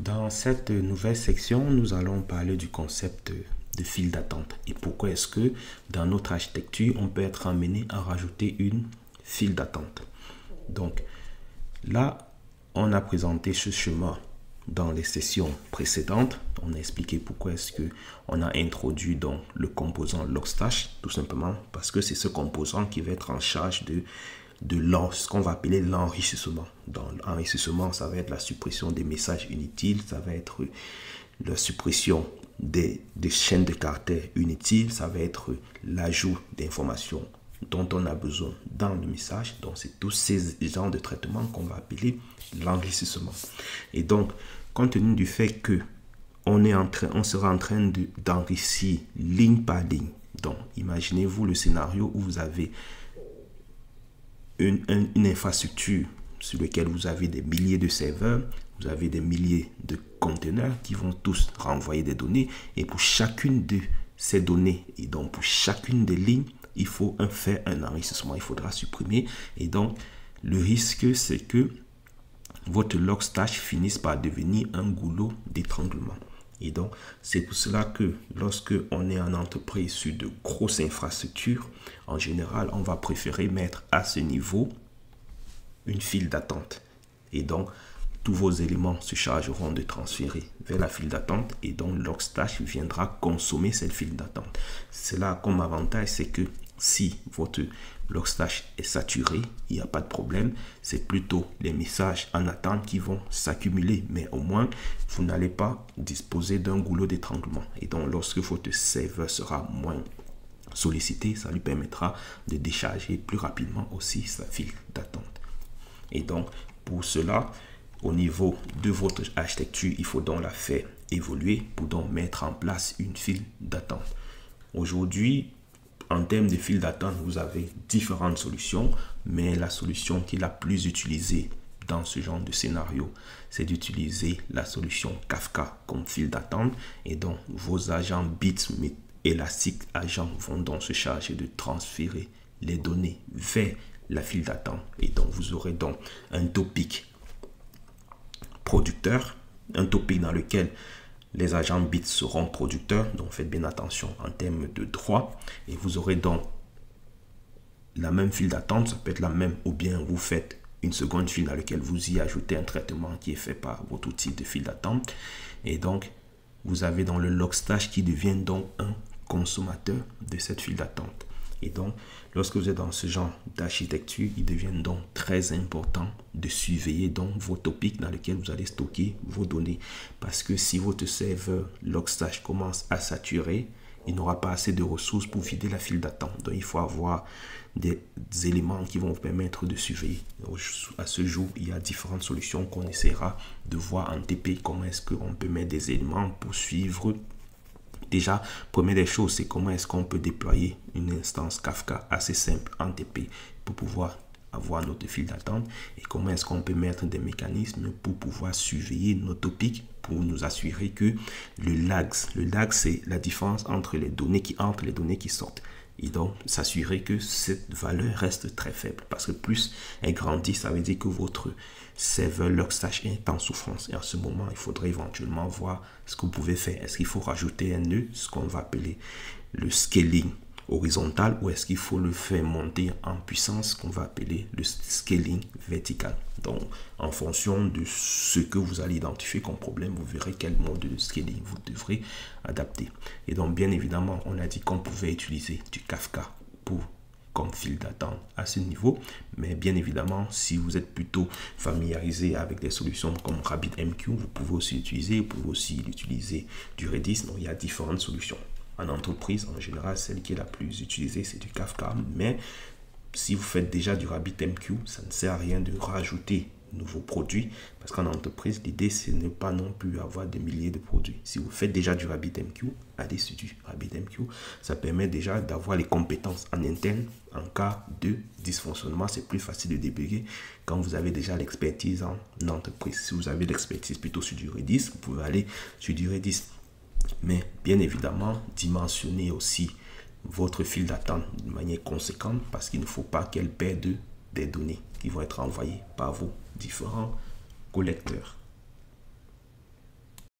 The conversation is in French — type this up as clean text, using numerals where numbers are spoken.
Dans cette nouvelle section, nous allons parler du concept de file d'attente et pourquoi est-ce que dans notre architecture, on peut être amené à rajouter une file d'attente. Donc là, on a présenté ce schéma dans les sessions précédentes. On a expliqué pourquoi est-ce que on a introduit donc le composant Logstash, tout simplement parce que c'est ce composant qui va être en charge de ce qu'on va appeler l'enrichissement. Dans l'enrichissement, ça va être la suppression des messages inutiles, ça va être la suppression des chaînes de caractères inutiles, ça va être l'ajout d'informations dont on a besoin dans le message. Donc, c'est tous ces genres de traitements qu'on va appeler l'enrichissement. Et donc, compte tenu du fait que on sera en train d'enrichir ligne par ligne. Donc, imaginez-vous le scénario où vous avez une infrastructure sur laquelle vous avez des milliers de serveurs, vous avez des milliers de conteneurs qui vont tous renvoyer des données, et pour chacune de ces données, et donc pour chacune des lignes, il faut faire un enrichissement, il faudra supprimer. Et donc le risque, c'est que votre Logstash finisse par devenir un goulot d'étranglement. Et donc, c'est pour cela que lorsque on est en entreprise sur de grosses infrastructures, en général, on va préférer mettre à ce niveau une file d'attente. Et donc, tous vos éléments se chargeront de transférer vers la file d'attente et donc Logstash viendra consommer cette file d'attente. Cela comme avantage, c'est que si votre Logstash est saturé, il n'y a pas de problème. C'est plutôt les messages en attente qui vont s'accumuler. Mais au moins, vous n'allez pas disposer d'un goulot d'étranglement. Et donc, lorsque votre serveur sera moins sollicité, ça lui permettra de décharger plus rapidement aussi sa file d'attente. Et donc, pour cela, au niveau de votre architecture, il faut donc la faire évoluer pour donc mettre en place une file d'attente. Aujourd'hui, en termes de file d'attente, vous avez différentes solutions, mais la solution qui est la plus utilisée dans ce genre de scénario, c'est d'utiliser la solution Kafka comme file d'attente. Et donc, vos agents Bits et Elastic Agent vont donc se charger de transférer les données vers la file d'attente. Et donc, vous aurez donc un topic producteur, un topic dans lequel les agents bits seront producteurs, donc faites bien attention en termes de droit. Et vous aurez donc la même file d'attente, ça peut être la même, ou bien vous faites une seconde file dans laquelle vous y ajoutez un traitement qui est fait par votre outil de file d'attente. Et donc, vous avez dans le Logstash qui devient donc un consommateur de cette file d'attente. Et donc, lorsque vous êtes dans ce genre d'architecture, il devient donc très important de surveiller donc vos topics dans lesquels vous allez stocker vos données. Parce que si votre serveur Logstash commence à saturer, il n'aura pas assez de ressources pour vider la file d'attente. Donc, il faut avoir des éléments qui vont vous permettre de surveiller. À ce jour, il y a différentes solutions qu'on essaiera de voir en TP. Comment est-ce qu'on peut mettre des éléments pour suivre. Déjà, première des choses, c'est comment est-ce qu'on peut déployer une instance Kafka assez simple en TP pour pouvoir avoir notre file d'attente, et comment est-ce qu'on peut mettre des mécanismes pour pouvoir surveiller nos topics pour nous assurer que le lag, c'est la différence entre les données qui entrent et les données qui sortent. Et donc, s'assurer que cette valeur reste très faible. Parce que plus elle grandit, ça veut dire que votre serveur Logstash est en souffrance. Et en ce moment, il faudrait éventuellement voir ce que vous pouvez faire. Est-ce qu'il faut rajouter un nœud, ce qu'on va appeler le scaling horizontal, ou est-ce qu'il faut le faire monter en puissance, qu'on va appeler le scaling vertical. Donc, en fonction de ce que vous allez identifier comme problème, vous verrez quel mode de scaling vous devrez adapter. Et donc, bien évidemment, on a dit qu'on pouvait utiliser du Kafka comme file d'attente à ce niveau, mais bien évidemment, si vous êtes plutôt familiarisé avec des solutions comme RabbitMQ, vous pouvez aussi utiliser du Redis. Donc, il y a différentes solutions. En entreprise, en général, celle qui est la plus utilisée, c'est du Kafka. Mais si vous faites déjà du RabbitMQ, ça ne sert à rien de rajouter de nouveaux produits. Parce qu'en entreprise, l'idée, c'est ne pas non plus avoir des milliers de produits. Si vous faites déjà du RabbitMQ, allez sur du RabbitMQ. Ça permet déjà d'avoir les compétences en interne. En cas de dysfonctionnement, c'est plus facile de débugger quand vous avez déjà l'expertise en entreprise. Si vous avez l'expertise plutôt sur du Redis, vous pouvez aller sur du Redis. Mais bien évidemment, dimensionnez aussi votre file d'attente de manière conséquente, parce qu'il ne faut pas qu'elle perde des données qui vont être envoyées par vos différents collecteurs.